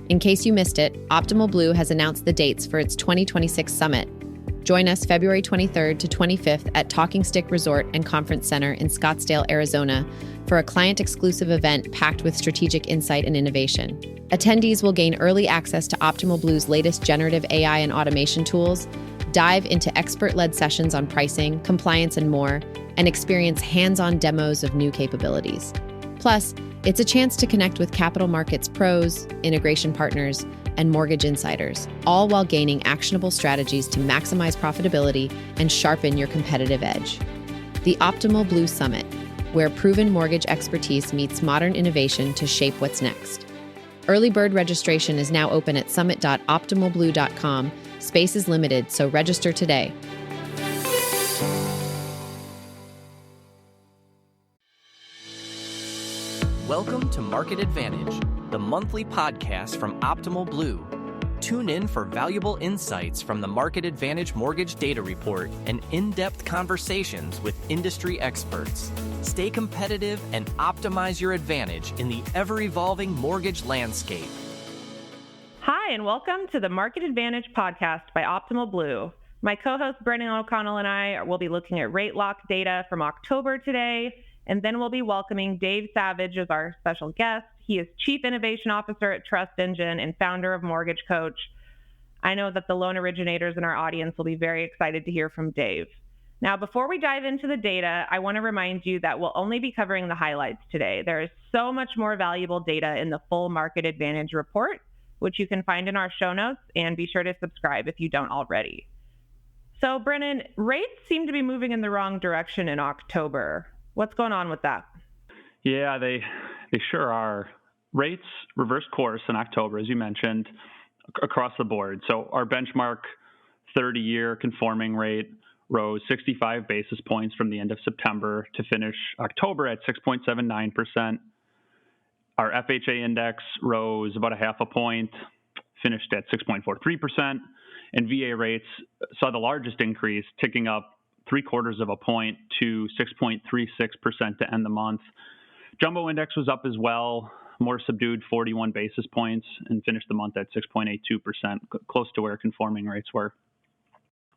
In case you missed it, Optimal Blue has announced the dates for its 2026 summit. Join us February 23rd to 25th at Talking Stick Resort and Conference Center in Scottsdale, Arizona, for a client-exclusive event packed with strategic insight and innovation. Attendees will gain early access to Optimal Blue's latest generative AI and automation tools, dive into expert-led sessions on pricing, compliance, and more, and experience hands-on demos of new capabilities. Plus, it's a chance to connect with capital markets pros, integration partners, and mortgage insiders, all while gaining actionable strategies to maximize profitability and sharpen your competitive edge. The Optimal Blue Summit, where proven mortgage expertise meets modern innovation to shape what's next. Early bird registration is now open at summit.optimalblue.com. Space is limited, so register today. Welcome to Market Advantage, the monthly podcast from Optimal Blue. Tune in for valuable insights from the Market Advantage Mortgage Data Report and in-depth conversations with industry experts. Stay competitive and optimize your advantage in the ever-evolving mortgage landscape. Hi, and welcome to the Market Advantage podcast by Optimal Blue. My co-host Brennan O'Connell and I will be looking at rate lock data from October today, and then we'll be welcoming Dave Savage as our special guest. He is Chief Innovation Officer at Trust Engine and founder of Mortgage Coach. I know that the loan originators in our audience will be very excited to hear from Dave. Now, before we dive into the data, I want to remind you that we'll only be covering the highlights today. There is so much more valuable data in the full Market Advantage report, which you can find in our show notes, and be sure to subscribe if you don't already. So, Brennan, rates seem to be moving in the wrong direction in October. What's going on with that? Yeah, they sure are. Rates reversed course in October, as you mentioned, across the board. So our benchmark 30-year conforming rate rose 65 basis points from the end of September to finish October at 6.79%. Our FHA index rose about a half a point, finished at 6.43%, and VA rates saw the largest increase, ticking up 0.75 of a point to 6.36% to end the month. Jumbo index was up as well, more subdued 41 basis points, and finished the month at 6.82%, close to where conforming rates were.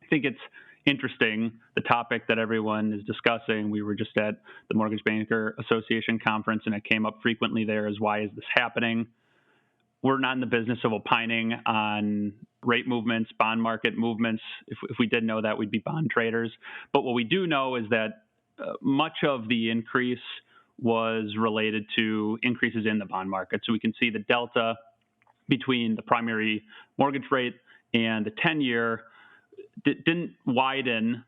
I think it's interesting, the topic that everyone is discussing. We were just at the Mortgage Banker Association conference, and it came up frequently there is, why is this happening? We're not in the business of opining on rate movements, bond market movements. If we did know that, we'd be bond traders. But what we do know is that much of the increase was related to increases in the bond market. So we can see the delta between the primary mortgage rate and the 10-year didn't widen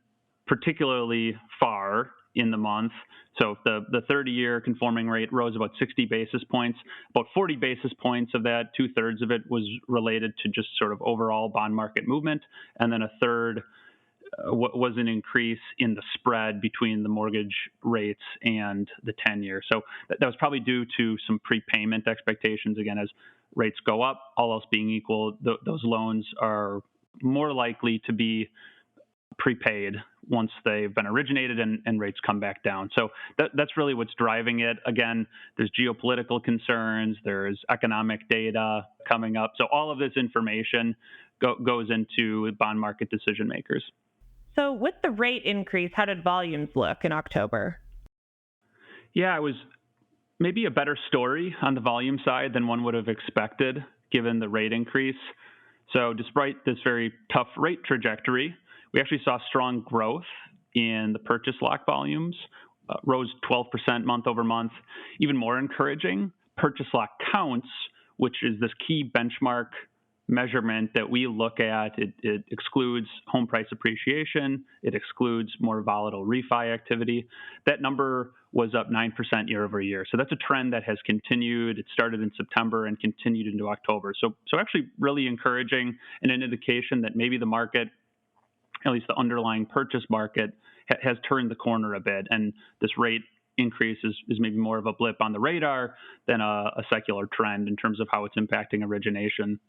particularly far in the month. So the 30-year conforming rate rose about 60 basis points. About 40 basis points of that, 2/3 of it, was related to just sort of overall bond market movement. And then a third was an increase in the spread between the mortgage rates and the 10-year. So that was probably due to some prepayment expectations. Again, as rates go up, all else being equal, those loans are more likely to be prepaid once they've been originated and rates come back down. So that's really what's driving it. Again, there's geopolitical concerns, there's economic data coming up. So all of this information goes into bond market decision makers. So with the rate increase, how did volumes look in October? Yeah, it was maybe a better story on the volume side than one would have expected given the rate increase. So despite this very tough rate trajectory, we actually saw strong growth in the purchase lock volumes, rose 12% month over month. Even more encouraging, purchase lock counts, which is this key benchmark measurement that we look at. It excludes home price appreciation. It excludes more volatile refi activity. That number was up 9% year over year. So that's a trend that has continued. It started in September and continued into October. So actually really encouraging, and an indication that maybe the market, at least the underlying purchase market, has turned the corner a bit. And this rate increase is maybe more of a blip on the radar than a secular trend in terms of how it's impacting origination.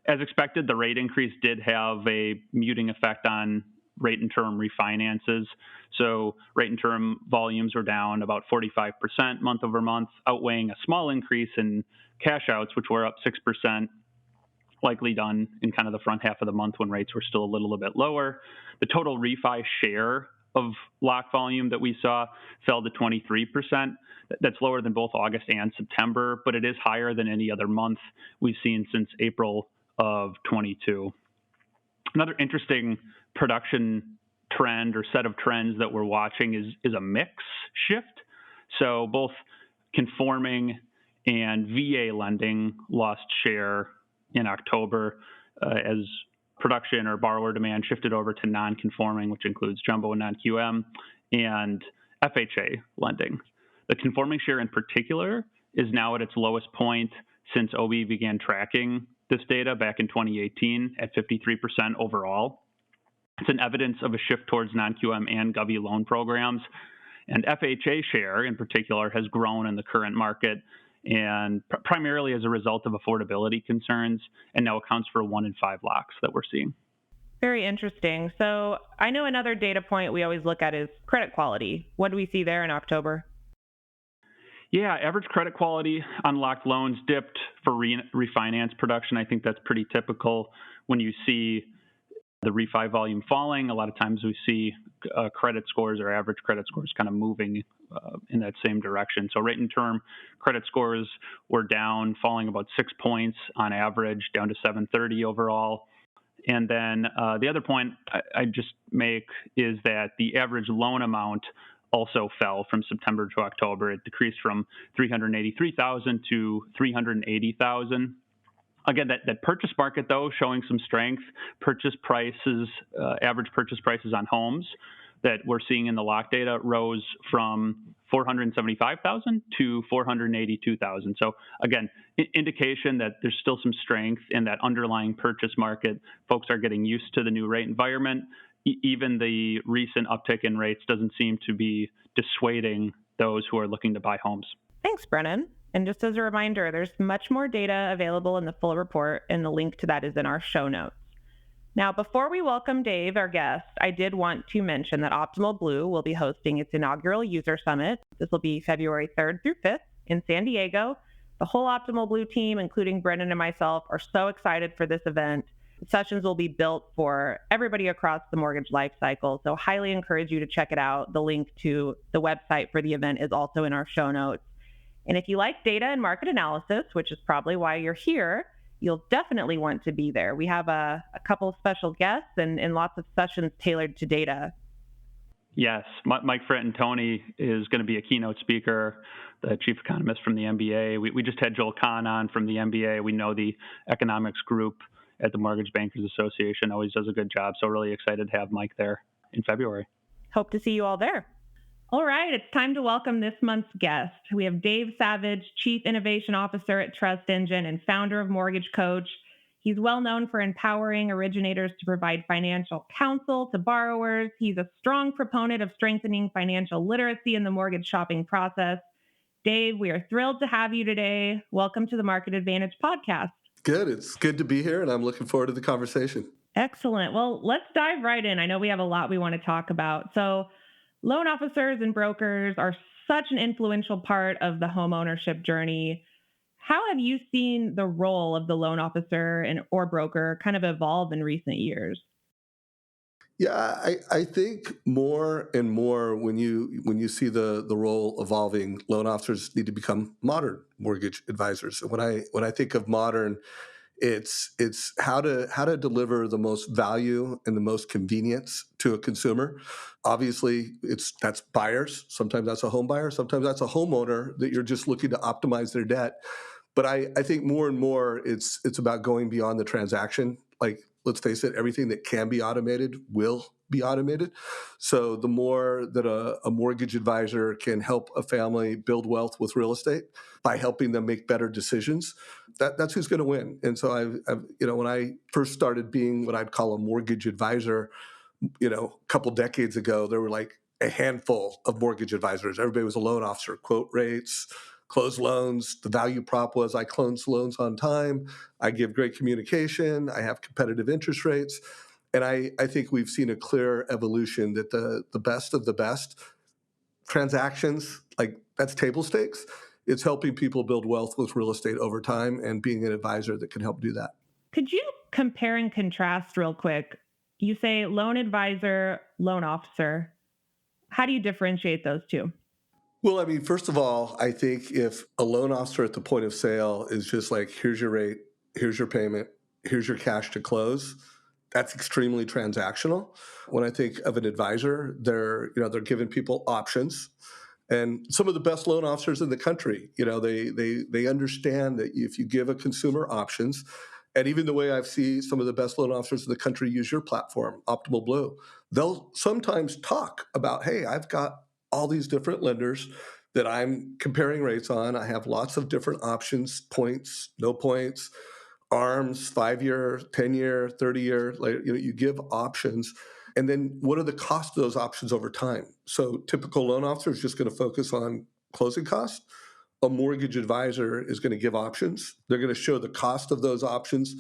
As expected, the rate increase did have a muting effect on rate and term refinances. So rate and term volumes were down about 45% month over month, outweighing a small increase in cash outs, which were up 6%. likely done in kind of the front half of the month when rates were still a little bit lower. The total refi share of lock volume that we saw fell to 23%. That's lower than both August and September, but it is higher than any other month we've seen since April of 22. Another interesting production trend or set of trends that we're watching is a mix shift. So both conforming and VA lending lost share in October as production or borrower demand shifted over to non-conforming, which includes jumbo and non-QM, and FHA lending. The conforming share in particular is now at its lowest point since OB began tracking this data back in 2018 at 53% overall. It's an evidence of a shift towards non-QM and Govy loan programs. And FHA share in particular has grown in the current market and primarily as a result of affordability concerns, and now accounts for 1 in 5 locks that we're seeing. Very interesting. So I know another data point we always look at is credit quality. What do we see there in October? Yeah, average credit quality on locked loans dipped for refinance production. I think that's pretty typical when you see the refi volume falling. A lot of times we see credit scores or average credit scores kind of moving in that same direction. So rate and term credit scores were down, falling about 6 points on average, down to 730 overall. And then the other point I just make is that the average loan amount also fell from September to October. It decreased from $383,000 to $380,000. Again, that purchase market, though, showing some strength. Purchase prices, average purchase prices on homes that we're seeing in the lock data rose from $475,000 to $482,000. So again, indication that there's still some strength in that underlying purchase market. Folks are getting used to the new rate environment. Even the recent uptick in rates doesn't seem to be dissuading those who are looking to buy homes. Thanks, Brennan. And just as a reminder, there's much more data available in the full report, and the link to that is in our show notes. Now, before we welcome Dave, our guest, I did want to mention that Optimal Blue will be hosting its inaugural user summit. This will be February 3rd through 5th in San Diego. The whole Optimal Blue team, including Brennan and myself, are so excited for this event. The sessions will be built for everybody across the mortgage life cycle, so highly encourage you to check it out. The link to the website for the event is also in our show notes. And if you like data and market analysis, which is probably why you're here, you'll definitely want to be there. We have a couple of special guests and lots of sessions tailored to data. Yes, Mike Frantantoni is going to be a keynote speaker, the chief economist from the MBA. We just had Joel Kahn on from the MBA. We know the economics group at the Mortgage Bankers Association always does a good job. So really excited to have Mike there in February. Hope to see you all there. All right, it's time to welcome this month's guest. We have Dave Savage, Chief Innovation Officer at Trust Engine and founder of Mortgage Coach. He's well known for empowering originators to provide financial counsel to borrowers. He's a strong proponent of strengthening financial literacy in the mortgage shopping process. Dave, we are thrilled to have you today. Welcome to the Market Advantage podcast. Good. It's good to be here, and I'm looking forward to the conversation. Excellent. Well, let's dive right in. I know we have a lot we want to talk about. So loan officers and brokers are such an influential part of the home ownership journey. How have you seen the role of the loan officer or broker kind of evolve in recent years? Yeah, I think more and more when you see the role evolving, loan officers need to become modern mortgage advisors. And when I think of modern, it's how to deliver the most value and the most convenience to a consumer. Obviously, that's buyers. Sometimes that's a home buyer. Sometimes that's a homeowner that you're just looking to optimize their debt. But I think more and more it's about going beyond the transaction. Like, let's face it, everything that can be automated will be automated. So the more that a mortgage advisor can help a family build wealth with real estate by helping them make better decisions, that's who's going to win. And so I've when I first started being what I'd call a mortgage advisor, a couple decades ago, there were like a handful of mortgage advisors. Everybody was a loan officer, quote rates, close loans. The value prop was I close loans on time. I give great communication. I have competitive interest rates. And I think we've seen a clear evolution that the best of the best transactions, like that's table stakes. It's helping people build wealth with real estate over time and being an advisor that can help do that. Could you compare and contrast real quick? You say loan advisor, loan officer. How do you differentiate those two? Well, I mean, first of all, I think if a loan officer at the point of sale is just like, here's your rate, here's your payment, here's your cash to close, that's extremely transactional. When I think of an advisor, they're giving people options. And some of the best loan officers in the country, they understand that if you give a consumer options, and even the way I've seen some of the best loan officers in the country use your platform, Optimal Blue, they'll sometimes talk about, hey, I've got all these different lenders that I'm comparing rates on. I have lots of different options, points, no points, arms, 5-year, 10-year, 30-year. Like, you give options. And then what are the costs of those options over time? So typical loan officer is just going to focus on closing costs. A mortgage advisor is going to give options. They're going to show the cost of those options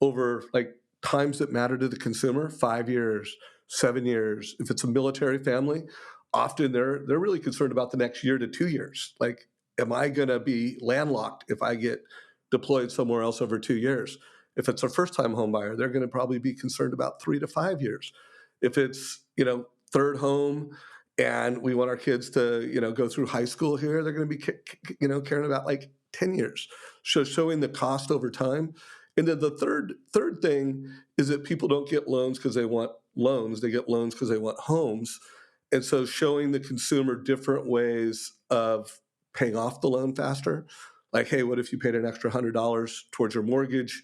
over like times that matter to the consumer, 5 years, 7 years. If it's a military family, often they're really concerned about the next year to 2 years. Like, am I going to be landlocked if I get deployed somewhere else over 2 years? If it's a first-time home buyer, they're going to probably be concerned about 3 to 5 years. If it's, third home and we want our kids to, go through high school here, they're going to be, caring about like 10 years. So showing the cost over time. And then the third thing is that people don't get loans because they want loans. They get loans because they want homes. And so showing the consumer different ways of paying off the loan faster. Like, hey, what if you paid an extra $100 towards your mortgage?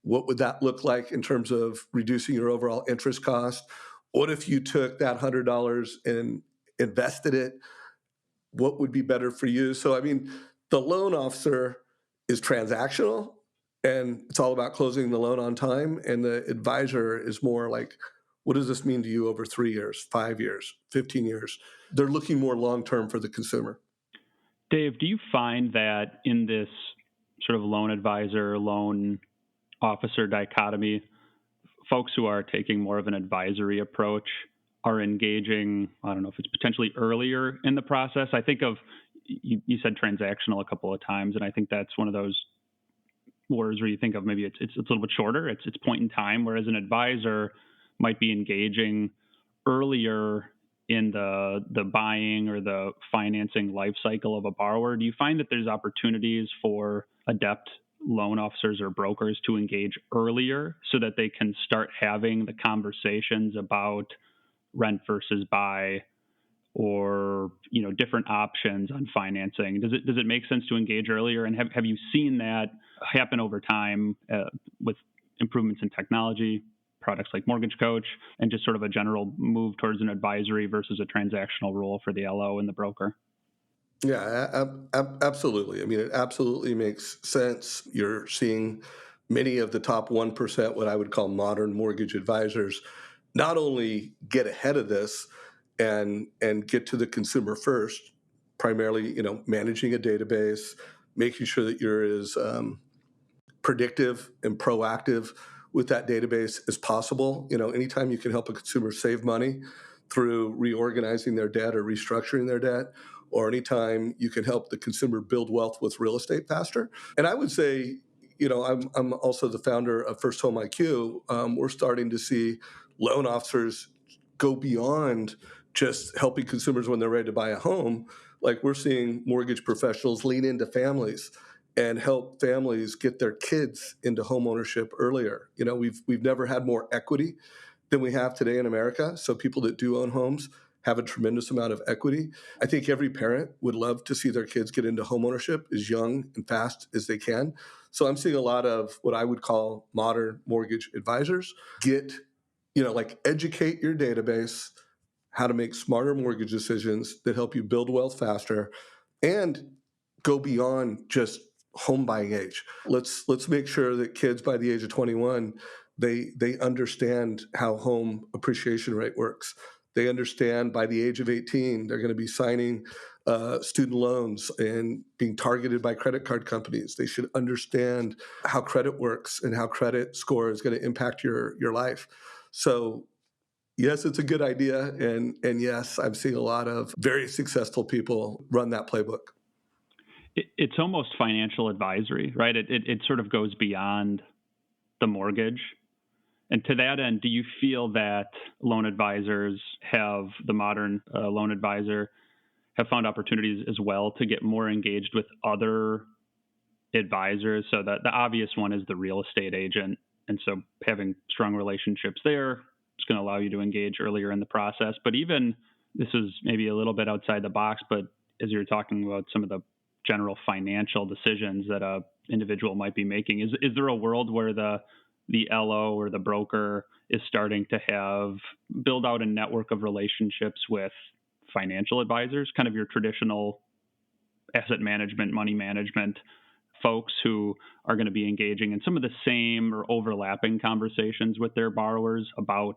What would that look like in terms of reducing your overall interest cost? What if you took that $100 and invested it? What would be better for you? So, I mean, the loan officer is transactional and it's all about closing the loan on time. And the advisor is more like, what does this mean to you over 3 years, 5 years, 15 years? They're looking more long term for the consumer. Dave, do you find that in this sort of loan advisor, loan officer dichotomy, folks who are taking more of an advisory approach are engaging, I don't know if it's potentially earlier in the process? I think of, you said transactional a couple of times, and I think that's one of those words where you think of maybe it's a little bit shorter, it's point in time, whereas an advisor might be engaging earlier in the buying or the financing life cycle of a borrower. Do you find that there's opportunities for adept loan officers or brokers to engage earlier so that they can start having the conversations about rent versus buy or different options on financing? Does it make sense to engage earlier? And have you seen that happen over time with improvements in technology, products like Mortgage Coach, and just sort of a general move towards an advisory versus a transactional role for the LO and the broker? Yeah, absolutely. I mean, it absolutely makes sense. You're seeing many of the top 1%, what I would call modern mortgage advisors, not only get ahead of this and get to the consumer first, primarily, managing a database, making sure that you're as predictive and proactive with that database as possible. Anytime you can help a consumer save money through reorganizing their debt or restructuring their debt, or anytime you can help the consumer build wealth with real estate faster. And I would say, I'm also the founder of First Home IQ. We're starting to see loan officers go beyond just helping consumers when they're ready to buy a home. Like, we're seeing mortgage professionals lean into families and help families get their kids into home ownership earlier. We've never had more equity than we have today in America. So people that do own homes have a tremendous amount of equity. I think every parent would love to see their kids get into homeownership as young and fast as they can. So I'm seeing a lot of what I would call modern mortgage advisors educate your database, how to make smarter mortgage decisions that help you build wealth faster and go beyond just home buying age. Let's make sure that kids by the age of 21, they understand how home appreciation rate works. They understand by the age of 18, they're going to be signing student loans and being targeted by credit card companies. They should understand how credit works and how credit score is going to impact your life. So yes, it's a good idea. And yes, I'm seeing a lot of very successful people run that playbook. It's almost financial advisory, right? It sort of goes beyond the mortgage. And to that end, do you feel that loan advisors have, the modern loan advisor, have found opportunities as well to get more engaged with other advisors? So that the obvious one is the real estate agent. And so having strong relationships there is going to allow you to engage earlier in the process. But even, this is maybe a little bit outside the box, but as you're talking about some of the general financial decisions that a individual might be making, is there a world where the LO or the broker is starting to build out a network of relationships with financial advisors, kind of your traditional asset management, money management folks who are going to be engaging in some of the same or overlapping conversations with their borrowers about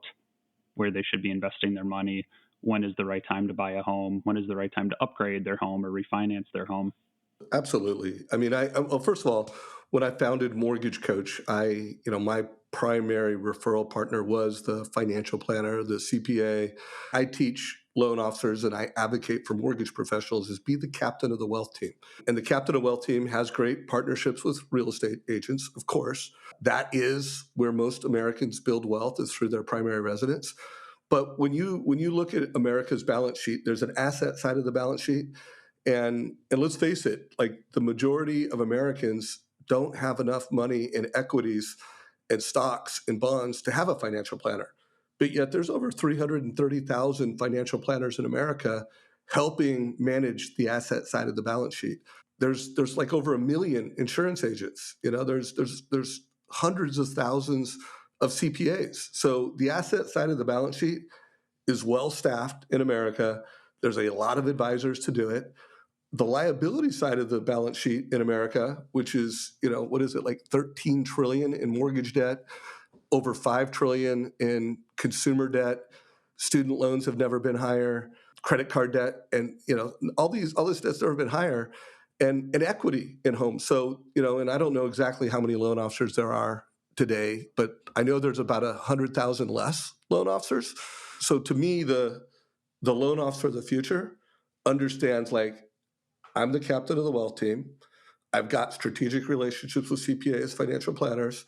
where they should be investing their money? When is the right time to buy a home? When is the right time to upgrade their home or refinance their home? Absolutely. I mean, well, first of all, when I founded Mortgage Coach, my primary referral partner was the financial planner, the CPA. I teach loan officers and I advocate for mortgage professionals is be the captain of the wealth team. And the captain of wealth team has great partnerships with real estate agents, of course. That is where most Americans build wealth, is through their primary residence. But when you look at America's balance sheet, there's an asset side of the balance sheet. And let's face it, like the majority of Americans don't have enough money in equities and stocks and bonds to have a financial planner. But yet there's over 330,000 financial planners in America helping manage the asset side of the balance sheet. There's like over 1 million insurance agents. There's hundreds of thousands of CPAs. So the asset side of the balance sheet is well staffed in America. There's a lot of advisors to do it. The liability side of the balance sheet in America, which is, what is it, like 13 trillion in mortgage debt, over 5 trillion in consumer debt. Student loans have never been higher, credit card debt, and all this debt's never been higher, and equity in homes. So, and I don't know exactly how many loan officers there are today, but I know there's about 100,000 less loan officers. So to me, the loan officer of the future understands, like, I'm the captain of the wealth team. I've got strategic relationships with CPAs, financial planners.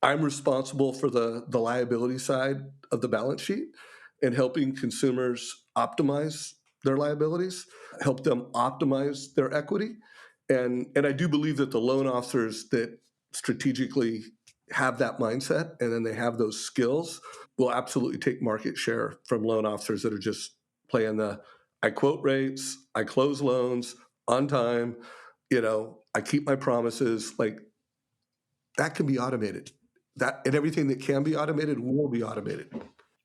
I'm responsible for the liability side of the balance sheet and helping consumers optimize their liabilities, help them optimize their equity. And I do believe that the loan officers that strategically have that mindset and then they have those skills will absolutely take market share from loan officers that are just playing I quote rates, I close loans on time, I keep my promises. Like, that can be automated. That, and everything that can be automated will be automated.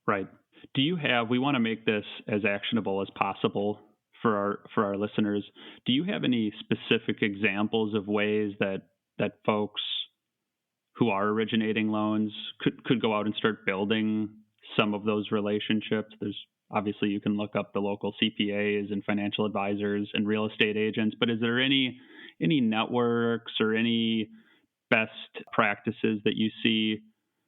Right. We want to make this as actionable as possible for our listeners. Do you have any specific examples of ways that folks who are originating loans could go out and start building some of those relationships? There's obviously, you can look up the local CPAs and financial advisors and real estate agents, but is there any networks or any best practices that you see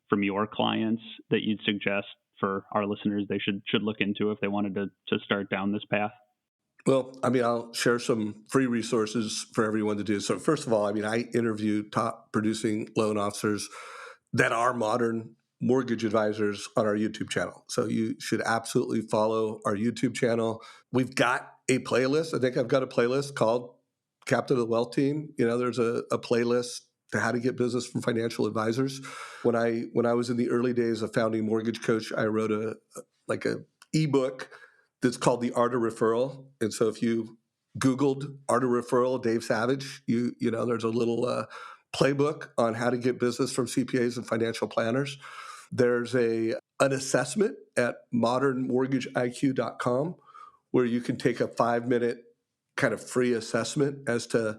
from your clients that you'd suggest for our listeners they should look into if they wanted to start down this path? Well, I mean, I'll share some free resources for everyone to do. So first of all, I mean, I interview top producing loan officers that are modern mortgage advisors on our YouTube channel. So you should absolutely follow our YouTube channel. We've got a playlist. I think I've got a playlist called Captain of the Wealth Team. There's a playlist to how to get business from financial advisors. When I was in the early days of founding Mortgage Coach, I wrote a ebook that's called The Art of Referral. And so if you Googled Art of Referral, Dave Savage, there's a little playbook on how to get business from CPAs and financial planners. There's an assessment at modernmortgageiq.com where you can take a 5-minute kind of free assessment as to,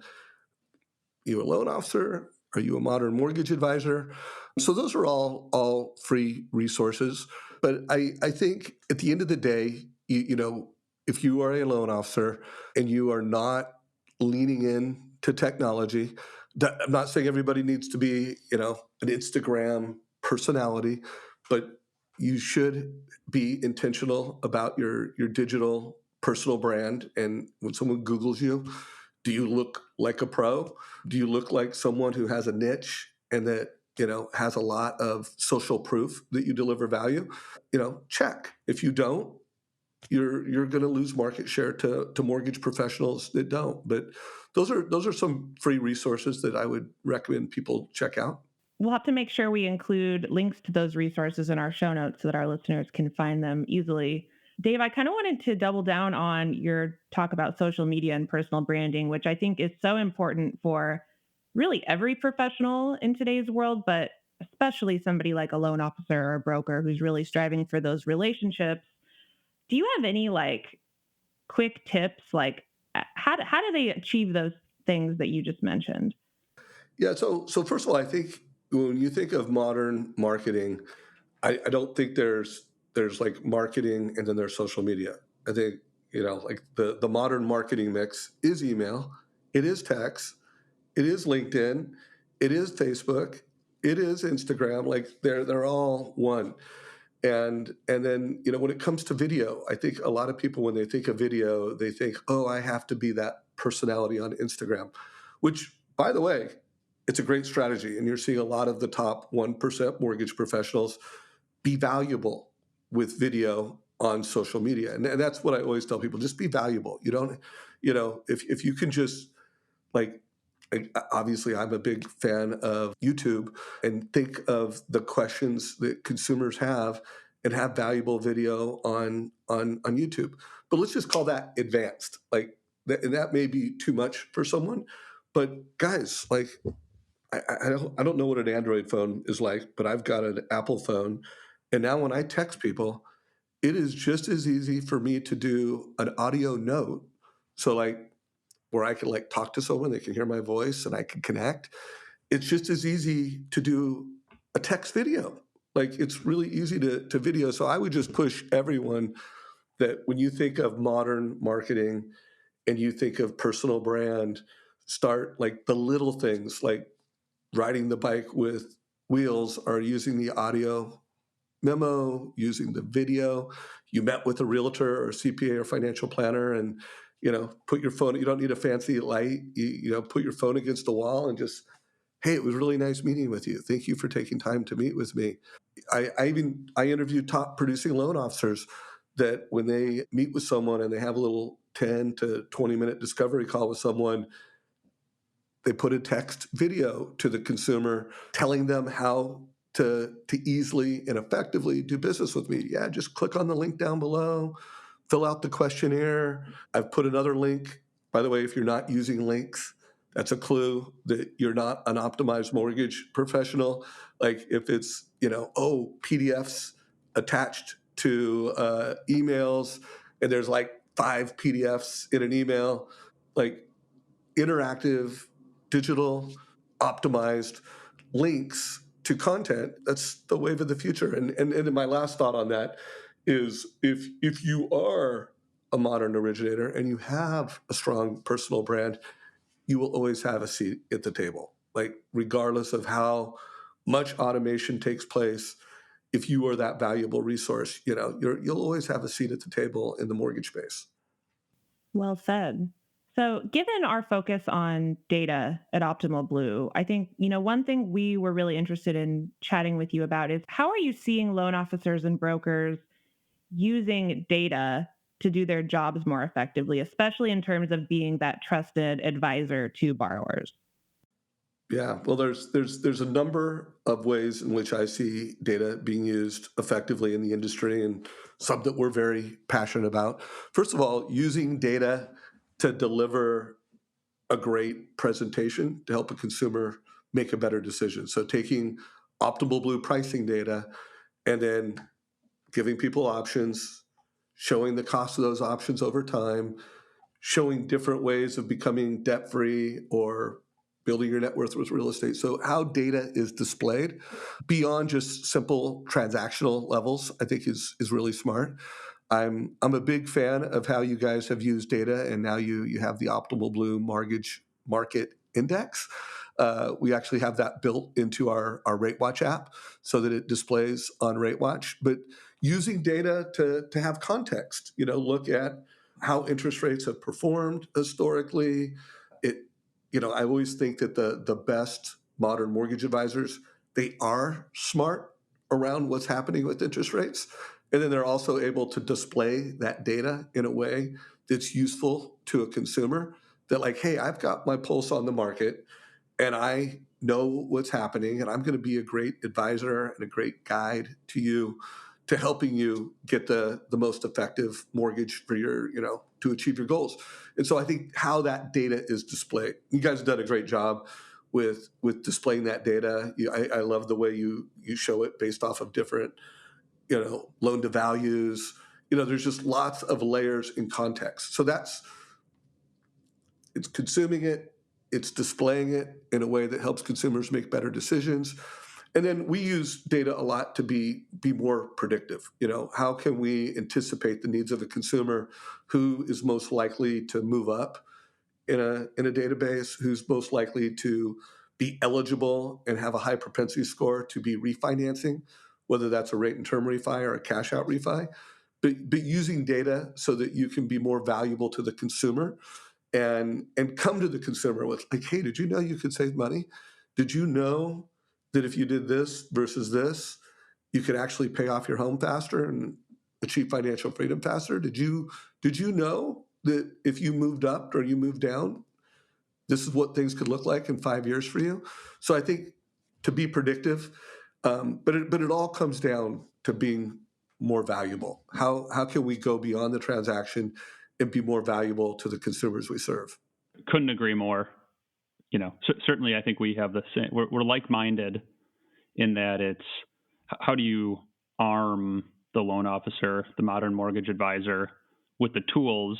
you a loan officer? Are you a modern mortgage advisor? So those are all free resources. But I think at the end of the day, if you are a loan officer and you are not leaning in to technology, I'm not saying everybody needs to be, an Instagram personality, but you should be intentional about your digital personal brand. And when someone Googles you, do you look like a pro? Do you look like someone who has a niche and that has a lot of social proof that you deliver value, check. If you don't, you're going to lose market share to mortgage professionals that don't. But those are some free resources that I would recommend people check out. We'll have to make sure we include links to those resources in our show notes so that our listeners can find them easily. Dave, I kind of wanted to double down on your talk about social media and personal branding, which I think is so important for really every professional in today's world, but especially somebody like a loan officer or a broker who's really striving for those relationships. Do you have any quick tips? How do they achieve those things that you just mentioned? Yeah. So first of all, I think when you think of modern marketing, I don't think there's like marketing and then there's social media. I think, like the modern marketing mix is email, it is text, it is LinkedIn, it is Facebook, it is Instagram. Like they're all one. And then, when it comes to video, I think a lot of people, when they think of video, they think, oh, I have to be that personality on Instagram, which, by the way, it's a great strategy. And you're seeing a lot of the top 1% mortgage professionals be valuable with video on social media. And that's what I always tell people, just be valuable. You don't, if you can just like, obviously I'm a big fan of YouTube, and think of the questions that consumers have and have valuable video on YouTube. But let's just call that advanced. Like and that may be too much for someone, but guys, like I don't know what an Android phone is like, but I've got an Apple phone, and now when I text people, it is just as easy for me to do an audio note. So like where I can like talk to someone, they can hear my voice and I can connect. It's just as easy to do a text video. Like it's really easy to video. So I would just push everyone that when you think of modern marketing and you think of personal brand, start like the little things like riding the bike with wheels or using the audio memo, using the video. You met with a realtor or CPA or financial planner, and put your phone. You don't need a fancy light. You put your phone against the wall and just, hey, it was really nice meeting with you. Thank you for taking time to meet with me. I interview top producing loan officers that when they meet with someone and they have a little 10 to 20-minute discovery call with someone, they put a text video to the consumer telling them how to easily and effectively do business with me. Yeah, just click on the link down below, fill out the questionnaire. I've put another link. By the way, if you're not using links, that's a clue that you're not an optimized mortgage professional. Like if it's, PDFs attached to emails, and there's like 5 PDFs in an email, like interactive, digital, optimized links to content. That's the wave of the future. And my last thought on that is if you are a modern originator and you have a strong personal brand, you will always have a seat at the table. Like regardless of how much automation takes place, if you are that valuable resource, you'll always have a seat at the table in the mortgage space. Well said. So, given our focus on data at Optimal Blue, I think, one thing we were really interested in chatting with you about is how are you seeing loan officers and brokers using data to do their jobs more effectively, especially in terms of being that trusted advisor to borrowers? Yeah, well, there's a number of ways in which I see data being used effectively in the industry, and some that we're very passionate about. First of all, using data to deliver a great presentation to help a consumer make a better decision. So taking Optimal Blue pricing data and then giving people options, showing the cost of those options over time, showing different ways of becoming debt-free or building your net worth with real estate. So how data is displayed beyond just simple transactional levels, I think is really smart. I'm a big fan of how you guys have used data, and now you have the Optimal Blue Mortgage Market Index. We actually have that built into our RateWatch app so that it displays on RateWatch. But using data to have context, look at how interest rates have performed historically. I always think that the best modern mortgage advisors they are smart around what's happening with interest rates. And then they're also able to display that data in a way that's useful to a consumer, that like, hey, I've got my pulse on the market and I know what's happening, and I'm going to be a great advisor and a great guide to you, to helping you get the most effective mortgage for your, to achieve your goals. And so I think how that data is displayed, you guys have done a great job with displaying that data. I love the way you show it based off of different, loan to values. There's just lots of layers in context. So it's consuming it, it's displaying it in a way that helps consumers make better decisions. And then we use data a lot to be more predictive. How can we anticipate the needs of a consumer? Who is most likely to move up in a database? Who's most likely to be eligible and have a high propensity score to be refinancing, whether that's a rate and term refi or a cash out refi? But using data so that you can be more valuable to the consumer, and come to the consumer with like, hey, did you know you could save money? Did you know that if you did this versus this, you could actually pay off your home faster and achieve financial freedom faster? Did you know that if you moved up or you moved down, this is what things could look like in 5 years for you? So I think to be predictive, but it all comes down to being more valuable. How can we go beyond the transaction and be more valuable to the consumers we serve? Couldn't agree more. Certainly I think we have the same, we're like-minded in that it's how do you arm the loan officer, the modern mortgage advisor, with the tools,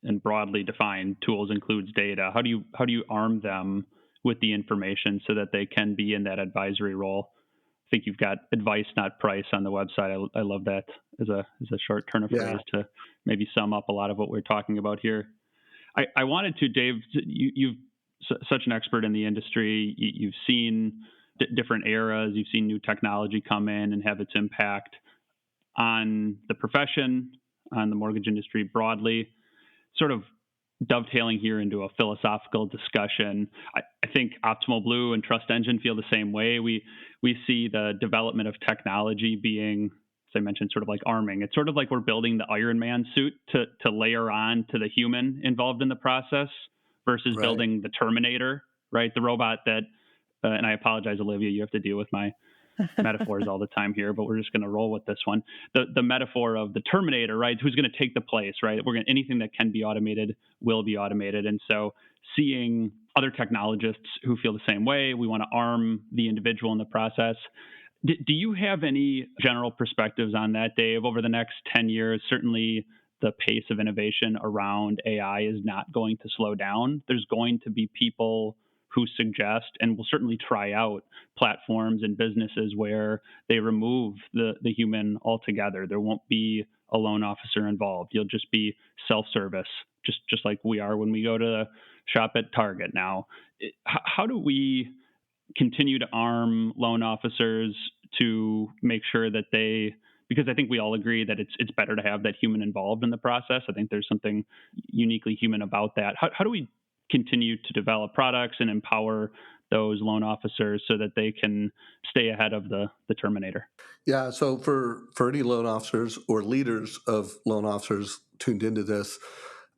and broadly defined tools includes data. How do you arm them with the information so that they can be in that advisory role? I think you've got advice, not price, on the website. I love that as a short turn of phrase to maybe sum up a lot of what we're talking about here. I wanted to, Dave, you've such an expert in the industry. You've seen different eras. You've seen new technology come in and have its impact on the profession, on the mortgage industry broadly. Sort of dovetailing here into a philosophical discussion, I think Optimal Blue and Trust Engine feel the same way. We see the development of technology being, as I mentioned, sort of like arming. It's sort of like we're building the Iron Man suit to layer on to the human involved in the process versus building the Terminator, right? The robot that, and I apologize, Olivia, you have to deal with my metaphors all the time here, but we're just going to roll with this one. The metaphor of the Terminator, right? Who's going to take the place, right? Anything that can be automated will be automated. And so seeing other technologists who feel the same way, we want to arm the individual in the process. Do you have any general perspectives on that, Dave? Over the next 10 years, certainly the pace of innovation around AI is not going to slow down. There's going to be people who suggest and will certainly try out platforms and businesses where they remove the human altogether. There won't be a loan officer involved. You'll just be self-service, just like we are when we go to shop at Target now. How do we continue to arm loan officers to make sure that because I think we all agree that it's better to have that human involved in the process. I think there's something uniquely human about that. How do we continue to develop products and empower those loan officers so that they can stay ahead of the Terminator? Yeah, so for any loan officers or leaders of loan officers tuned into this,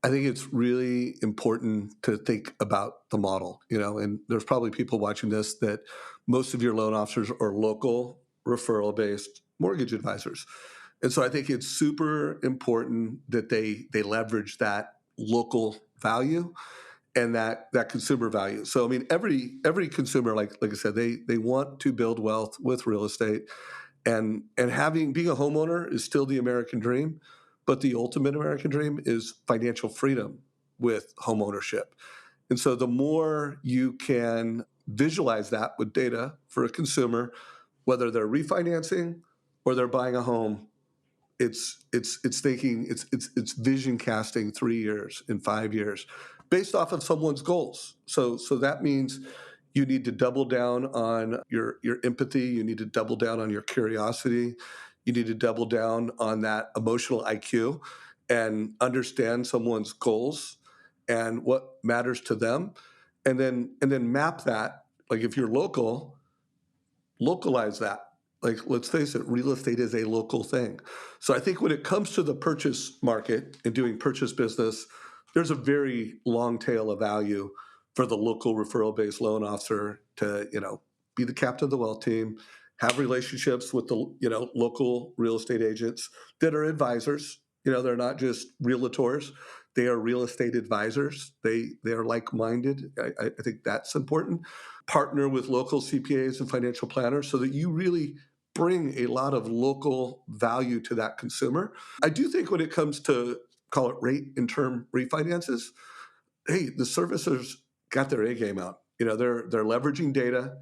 I think it's really important to think about the model, and there's probably people watching this that most of your loan officers are local referral-based mortgage advisors. And so I think it's super important that they leverage that local value and that consumer value. So I mean, every consumer, like I said, they want to build wealth with real estate, and being a homeowner is still the American dream, but the ultimate American dream is financial freedom with home ownership. And so the more you can visualize that with data for a consumer, whether they're refinancing or they're buying a home, it's thinking, it's vision casting 3 years and 5 years based off of someone's goals. So that means you need to double down on your empathy. You need to double down on your curiosity. You need to double down on that emotional IQ and understand someone's goals and what matters to them, and then map that. Like if you're local, localize that. Like, let's face it, real estate is a local thing. So I think when it comes to the purchase market and doing purchase business, there's a very long tail of value for the local referral-based loan officer to, be the captain of the wealth team, have relationships with the, local real estate agents that are advisors. They're not just realtors; they are real estate advisors. They are like-minded. I think that's important. Partner with local CPAs and financial planners so that you really bring a lot of local value to that consumer. I do think when it comes to, call it rate and term refinances, hey, the servicers got their A game out. They're leveraging data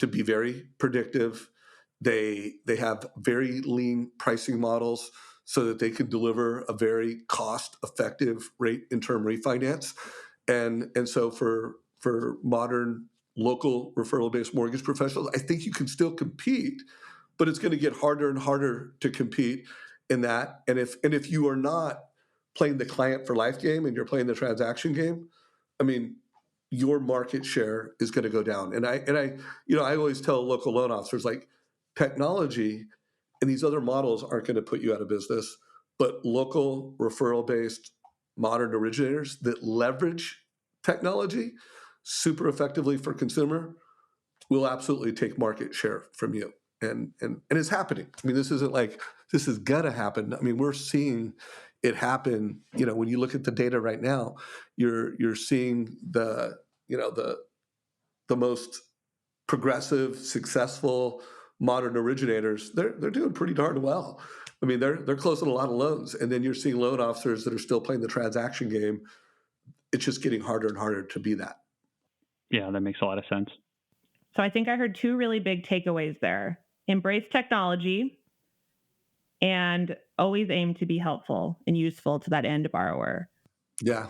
to be very predictive. They have very lean pricing models so that they can deliver a very cost effective rate and term refinance. And so for modern local referral based mortgage professionals, I think you can still compete, but it's going to get harder and harder to compete in that. And if you are not playing the client for life game and you're playing the transaction game, I mean, your market share is going to go down. And I always tell local loan officers, like, technology and these other models aren't going to put you out of business, but local referral based modern originators that leverage technology super effectively for consumer will absolutely take market share from you. And it's happening. I mean, this isn't like this is gonna happen. I mean, we're seeing it happen. When you look at the data right now, you're seeing the most progressive, successful modern originators. They're doing pretty darn well. I mean, they're closing a lot of loans, and then you're seeing loan officers that are still playing the transaction game. It's just getting harder and harder to be that. Yeah, that makes a lot of sense. So I think I heard two really big takeaways there. Embrace technology and always aim to be helpful and useful to that end borrower. Yeah.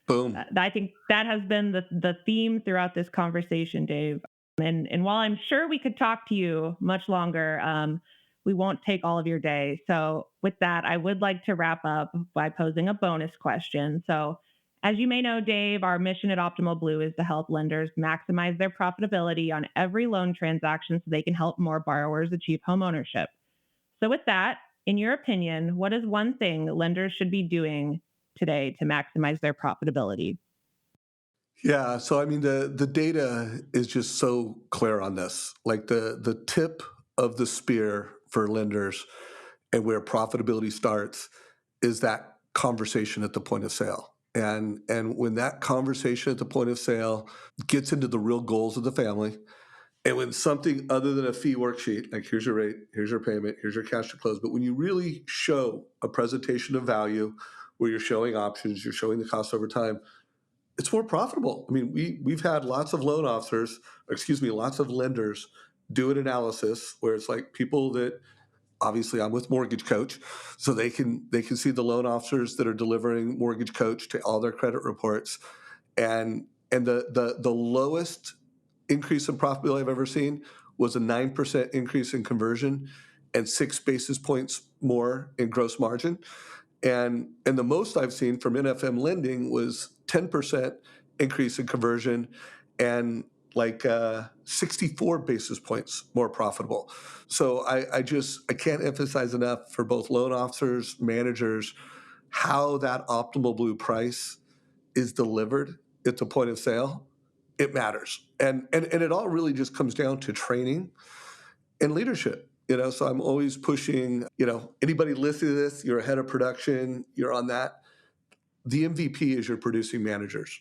Boom. I think that has been the theme throughout this conversation, Dave. And while I'm sure we could talk to you much longer, we won't take all of your day. So with that, I would like to wrap up by posing a bonus question. So as you may know, Dave, our mission at Optimal Blue is to help lenders maximize their profitability on every loan transaction so they can help more borrowers achieve homeownership. So with that, in your opinion, what is one thing lenders should be doing today to maximize their profitability? Yeah, so I mean the data is just so clear on this. Like the tip of the spear for lenders and where profitability starts is that conversation at the point of sale. And when that conversation at the point of sale gets into the real goals of the family, and when something other than a fee worksheet, like here's your rate, here's your payment, here's your cash to close, but when you really show a presentation of value where you're showing options, you're showing the cost over time, it's more profitable. I mean, we've had lots of lots of lenders do an analysis where it's like people that obviously I'm with Mortgage Coach, so they can see the loan officers that are delivering Mortgage Coach to all their credit reports, and the lowest increase in profitability I've ever seen was a 9% increase in conversion and 6 basis points more in gross margin. And the most I've seen from NFM lending was 10% increase in conversion and like 64 basis points more profitable. So I can't emphasize enough for both loan officers, managers, how that optimal blue price is delivered at the point of sale. It matters. And it all really just comes down to training and leadership. So I'm always pushing, anybody listening to this, you're a head of production, you're on that. The MVP is your producing managers.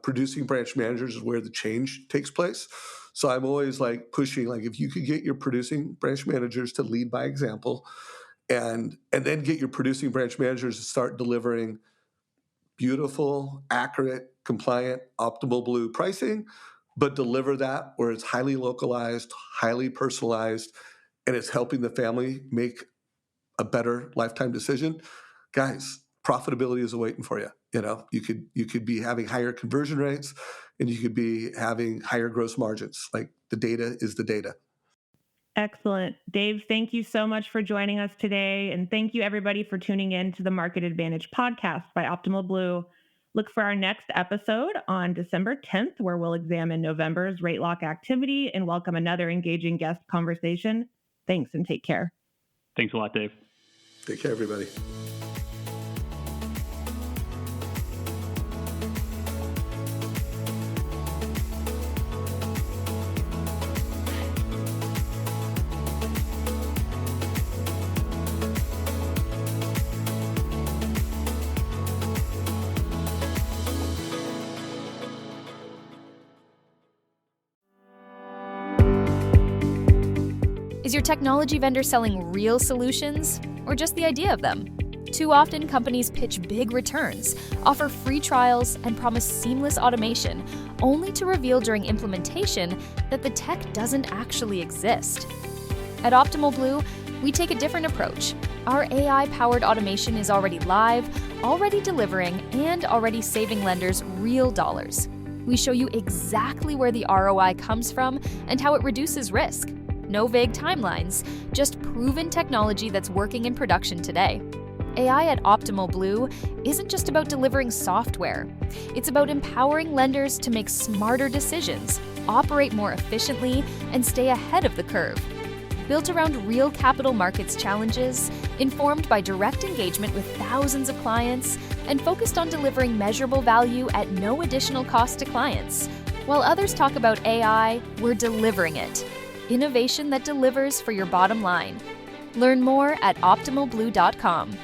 Producing branch managers is where the change takes place. So I'm always like pushing, like if you could get your producing branch managers to lead by example and then get your producing branch managers to start delivering beautiful, accurate, compliant, optimal blue pricing, but deliver that where it's highly localized, highly personalized, and it's helping the family make a better lifetime decision. Guys, profitability is waiting for you. You could be having higher conversion rates and you could be having higher gross margins. Like the data is the data. Excellent. Dave, thank you so much for joining us today. And thank you everybody for tuning in to the Market Advantage podcast by Optimal Blue. Look for our next episode on December 10th, where we'll examine November's rate lock activity and welcome another engaging guest conversation. Thanks and take care. Thanks a lot, Dave. Take care, everybody. Is your technology vendor selling real solutions or just the idea of them? Too often, companies pitch big returns, offer free trials, and promise seamless automation, only to reveal during implementation that the tech doesn't actually exist. At Optimal Blue, we take a different approach. Our AI-powered automation is already live, already delivering, and already saving lenders real dollars. We show you exactly where the ROI comes from and how it reduces risk. No vague timelines, just proven technology that's working in production today. AI at Optimal Blue isn't just about delivering software. It's about empowering lenders to make smarter decisions, operate more efficiently, and stay ahead of the curve. Built around real capital markets challenges, informed by direct engagement with thousands of clients, and focused on delivering measurable value at no additional cost to clients. While others talk about AI, we're delivering it. Innovation that delivers for your bottom line. Learn more at optimalblue.com.